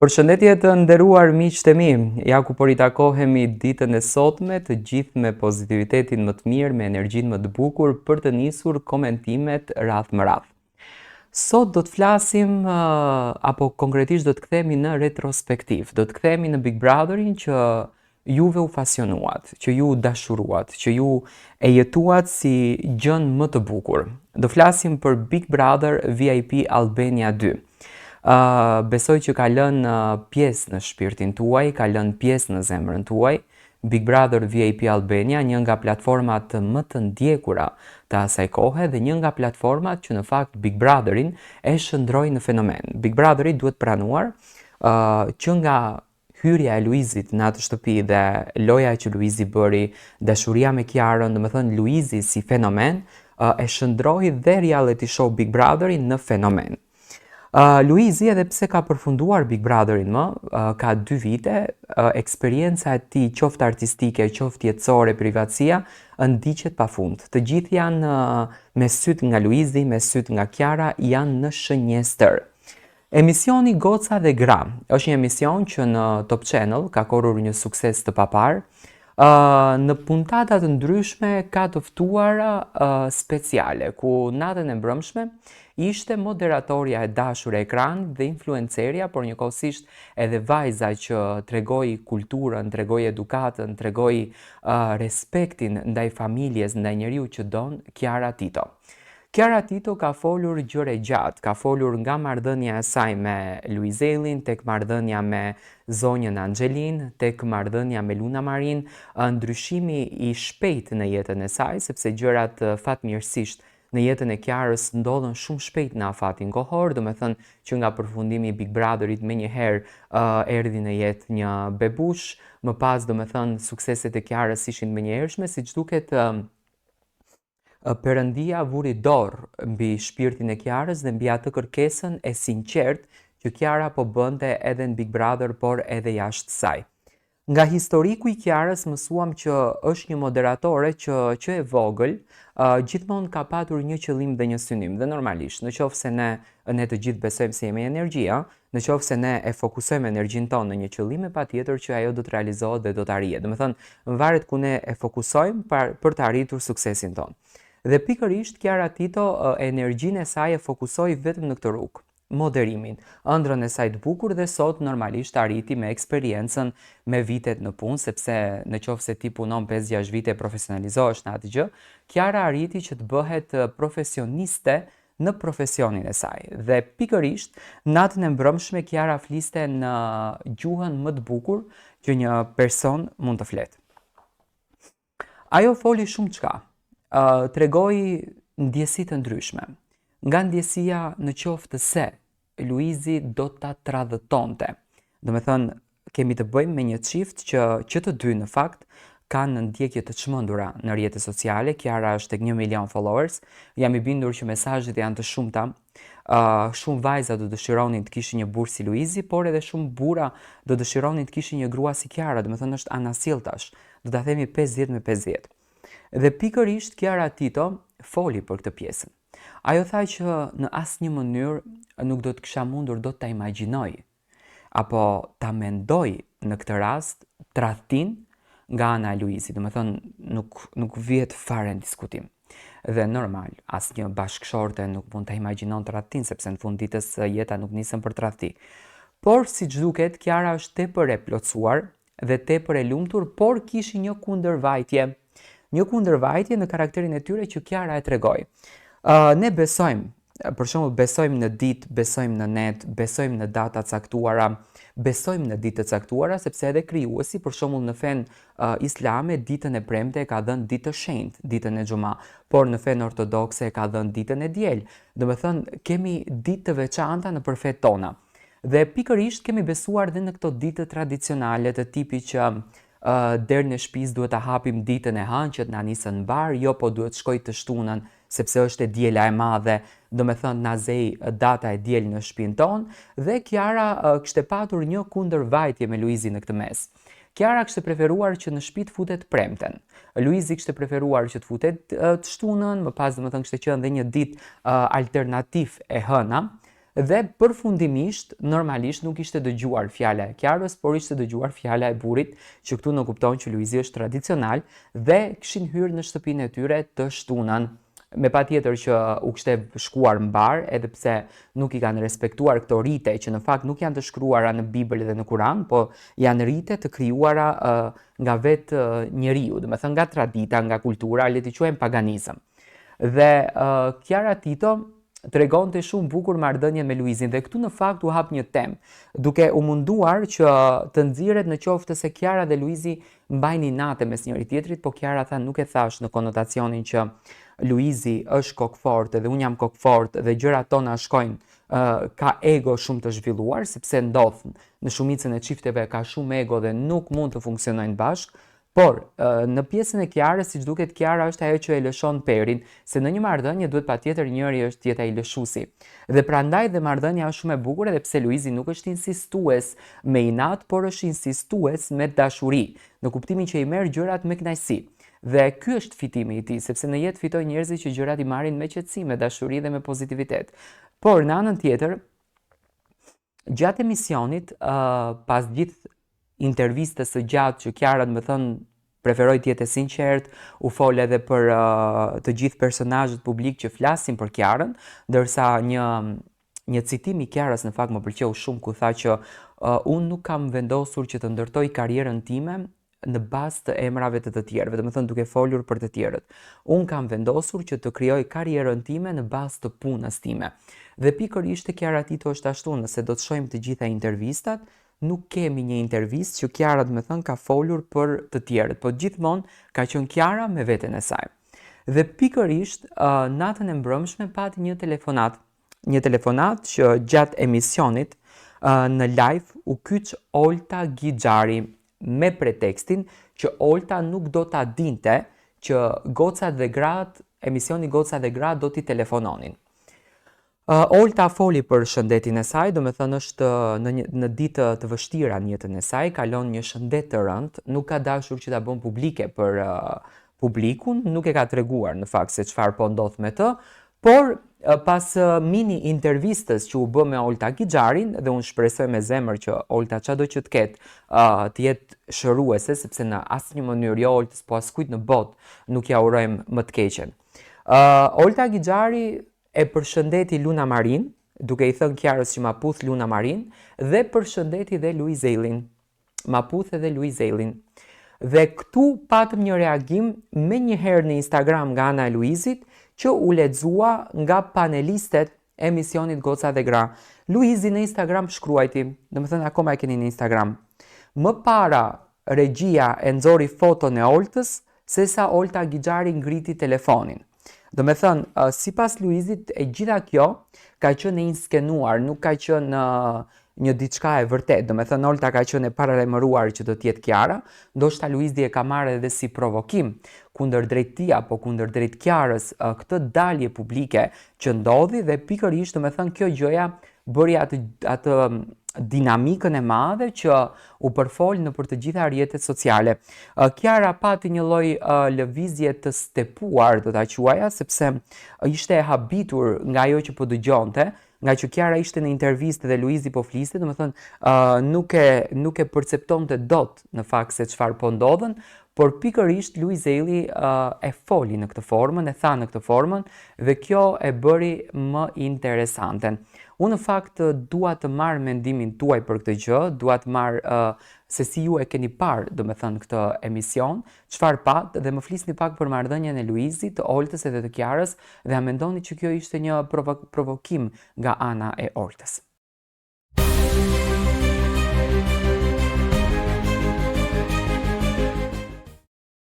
Përshëndetje të nderuar miqtë e mi, ja ku po ritakohemi ditën e sotme, të gjithë me pozitivitetin më të mirë, me energjinë më të bukur për të nisur komentimet radh më radh. Sot do të flasim, apo konkretisht do të kthehemi në retrospektiv, do të kthehemi në Big Brotherin që juve u pasionuat, që ju dashuruat, që ju e jetuat si gjën më të bukur. Do flasim për Big Brother VIP Albania 2. Besoj që ka lënë pjesë në shpirtin tuaj, ka lënë pjesë në zemrën tuaj. Big Brother VIP Albania, një nga platformat më të ndjekura të asaj kohe dhe një nga platformat që në fakt Big Brotherin e shndroi në fenomen. Big Brotheri duhet pranuar që nga hyrja e Luizit në atë shtëpi dhe loja që Luizi bëri, dashuria me Kiarën, domethënë Luizi si fenomen, e shndroi dhe reality show Big Brotherin në fenomen. Luizi edhe pse ka përfunduar Big Brotherin ka 2 vite, eksperienca e tij qoftë artistike, qoftë jetësore, privatësia, ndiqet pafund. Të gjithë janë me syt nga Luizi, me syt nga Kiara, janë në shënjestër. Emisioni Goca dhe Gra është një emision që në Top Channel ka korrur një sukses të papar. Në puntata të ndryshme ka të ftuara speciale, ku natën e mbrëmshme ishte moderatorja e dashur e ekranit dhe influencerja, por njëkohësisht edhe vajza që tregoi kulturën, tregoi edukatën, tregoi respektin ndaj familjes, ndaj njeriu që don, Kiara Tito. Kiara Tito ka folur gjëre gjatë, ka folur nga marrëdhënia e saj me Luizelin, tek marrëdhënia me zonjën Anxhelin, tek marrëdhënia me Luna Marin, ndryshimi i shpejt në jetën e saj, sepse gjërat fatmirësisht në jetën e Kiarës ndodhen shumë shpejt në afatin kohor, do me thënë që nga përfundimi i Big Brotherit me njëherë erdhi në jetë një bebush, më pas do me thënë sukseset e Kiarës ishin me njëhershme, si që duket Perëndia vuri dorë mbi shpirtin e Kiarës dhe mbi atë kërkesën e sinqert që Kiara po bënte edhe në Big Brother, por edhe jashtë saj. Nga historiku i Kiarës mësuam që është një moderatore që e vogël, gjithmonë ka patur një qëllim dhe një synim, dhe normalisht, në qoftë se ne të gjithë besojmë se jemi energjia, në qoftë se ne e fokusojmë energjinë tonë në një qëllim, e patjetër që ajo do të realizohet dhe do të arrihet. Domethënë, varet ku ne e fokusojmë për të arritur suksesin tonë. Dhe pikërisht Kiara Tito energjinë e saj e fokusoi vetëm në këtë rrugë, moderimin, ëndrrën e saj të bukur, dhe sot normalisht arriti me eksperiencën, me vitet në punë, sepse në qoftë se ti punon 5-6 vite, profesionalizohesh në atë gjë, Kiara arriti që të bëhet profesioniste në profesionin e saj. Dhe pikërisht natën e mbrëmshme Kiara fliste në gjuhën më të bukur që një person mund të fletë. Ajo foli shumë çka. Tregoi ndjesi të ndryshme. Nga ndjesia në qoftë se Luizi do ta tradhëtonte. Do me thënë, kemi të bëjmë me një çift që të dy në fakt kanë ndjekje të çmendura në rrjetet sociale. Kiara është tek 1 milion followers. Jam i bindur që mesazhet janë të shumta. Shumë vajza do dëshironin të kishin një burrë si Luizi, por edhe shumë burra do dëshironin të kishin një grua si Kiara. Do me thënë, është anasjelltash. Do ta themi 50 me 50. Dhe pikërisht Kiara Tito foli për këtë pjesën. Ajo tha që në asnjë mënyrë nuk do të kisha mundur do ta imagjinoj apo ta mendoj në këtë rast tradhtin nga ana e Luizit. Do me thënë, nuk vjet fare në diskutim. Dhe normal, asnjë bashkëshorte nuk mund ta imagjinon tradhtin, sepse në fund ditës jeta nuk nisën për tradhti. Por siç duket, Kiara është tepër e plotësuar dhe tepër e lumtur, por kishi një kundërvajtje. Një kundërvajtje në karakterin e tyre që Kiara e tregoi. Ne besojmë, për shembull, besojmë në ditë, besojmë në net, besojmë në data caktuara, besojmë në ditë të caktuara, sepse edhe krijuesi, për shembull në fen islame, ditën e premte e ka dhënë ditë të shenjtë, ditën e xhuma, por në fen ortodokse e ka dhënë ditën e diel. Do me thënë, kemi ditë të veçanta në përfet tona. Dhe pikërisht kemi besuar dhe në këto ditë tradicionale të tipit që derën e shtëpisë duhet ta hapim ditën e hënqët, na nisën mbar, jo po duhet shkoj të shtunën sepse është e diela e madhe, do me thënë na zej data e diel në shtëpinë tonë, dhe Kiara kishte patur një kundërvajtje me Luizin në këtë mes. Kiara kishte preferuar që në shtëpi të futet premten. Luizi kishte preferuar që të futet të shtunën, më pas domethënë kishte qenë edhe një ditë alternativ e hëna. Dhe përfundimisht, normalisht nuk ishte dëgjuar fjala e Kiarës, por ishte dëgjuar fjala e burrit, që këtu në kupton që Luizi është tradicional dhe kishin hyrë në shtëpinë e tyre të shtunën. Me pa tjetër që u kishte shkuar mbar, edhe pse nuk i kanë respektuar këto rite që në fakt nuk janë të shkruara në Bibël dhe në Kur'an, po janë rite të krijuara nga vetë njeriu, do të thënë nga tradita, nga kultura, le t'i quajmë paganizëm. Dhe Kiara Tito tregonte shumë bukur marrëdhënien me Luizin dhe këtu në fakt u hap një temë, duke u munduar që të nxirret në qoftë se Kiara dhe Luizi mbajnë inate mes njëri tjetrit, po Kiara tha nuk e thash në konotacionin që Luizi është kokfort dhe unë jam kokfort dhe gjërat tona shkojnë ka ego shumë të zhvilluar, sepse ndodh në shumicën e çifteve ka shumë ego dhe nuk mund të funksionojnë bashkë. Por, në pjesën e Kiarës, siç duket, Kiara është ajo që e lëshon perin, se në një marrëdhënie duhet patjetër njëri është tjetra i lëshuesi. Dhe prandaj dhe marrëdhënia është shumë e bukur edhe pse Luizi nuk është insistues me inat, por është insistues me dashuri, në kuptimin që i merr gjërat me kënaqësi. Dhe ky është fitimi i tij, sepse në jetë fitojnë njerëzit që gjërat i marrin me qetësi, me dashuri dhe me pozitivitet. Por në anën tjetër, gjatë emisionit, pas gjithë intervistës së gjatë që Kiara më thënë preferoj të jetë e sinqert, u fol edhe për të gjithë personazhet publik që flasin për Kiarën, ndërsa një citim i Kiarës në fakt më pëlqeu shumë ku tha që unë nuk kam vendosur që të ndërtoj karrierën time në bazë të emrave të tjerëve, do të thënë duke folur për të tjerët. Unë kam vendosur që të krijoj karrierën time në bazë të punës time. Dhe pikërisht te Kiara Tito është ashtu, nëse do të shohim të gjitha intervistat, nuk kemi një intervistë që Kiara do të thënë ka folur për të tjerët, po gjithmonë ka qenë Kiara me veten e saj. Dhe pikërisht natën e mbrëmshme pati një telefonat që gjatë emisionit në live u kyç Olta Gixhari me pretekstin që Olta nuk do ta dinte që Gocat dhe Gratë, emisioni Gocat dhe Gratë do t'i telefononin. Olta foli për shëndetin e saj, do me thënë është në ditë të vështira në jetën e saj, kalon një shëndet të rëndë, nuk ka dashur që ta bën publike për publikun, nuk e ka treguar në fakt se çfarë po ndodh me të, por pas mini intervistës që u bë me Olta Gixharin, dhe unë shpresoj me zemër që Olta çado që të ketë të jetë shëruese, sepse në asnjë mënyrë jo Oltës po askujt në botë nuk ja urojmë më të keqen. Olta Gixhari e përshëndeti Luna Marin, duke i thënë Kiarës që ma puth Luna Marin, dhe përshëndeti dhe Luiz Elin. Ma puth edhe Luiz Elin. Dhe këtu patëm një reagim me njëherë në Instagram nga ana e Luizit, që u lexua nga panelistet e emisionit Goca dhe Gra. Luizi në Instagram shkruajti, do të thënë akoma e keni në Instagram. Më para regjia e nxori foton e Oltës, sesa Olta Gixhari ngriti telefonin. Do me thënë, si pas Luizit, e gjitha kjo ka qenë e inskenuar, nuk ka qenë një diçka e vërtet. Do me thënë, Olta ka qenë e paralajmëruar që do t'jetë Kiara, ndoshta Luizi e ka marrë edhe si provokim kundër drejt tij apo kundër drejt Kiarës këtë dalje publike që ndodhi dhe pikërisht do me thënë kjo gjëja bëri atë dinamikën e madhe që u përfol në për të gjitha rrjetet sociale. Kiara pati një lloj lëvizje të stepuar, do ta quaja, sepse ishte e habitur nga ajo që po dëgjonte, nga që Kiara ishte në intervistë dhe Luizi po fliste, domethënë nuk e perceptonte dot në fakt se çfarë po ndodhen, por pikërisht Luiz Eli e foli në këtë formën, e tha në këtë formën dhe kjo e bëri më interesante. Unë në fakt dua të marr mendimin tuaj për këtë gjë, dua të marr se si ju e keni parë, do me thënë, këtë emision, çfarë pat dhe më flisni pak për marrëdhënien e Luizit, të Oltës edhe të Kiarës dhe a mendoni që kjo ishte një provokim nga ana e Oltës.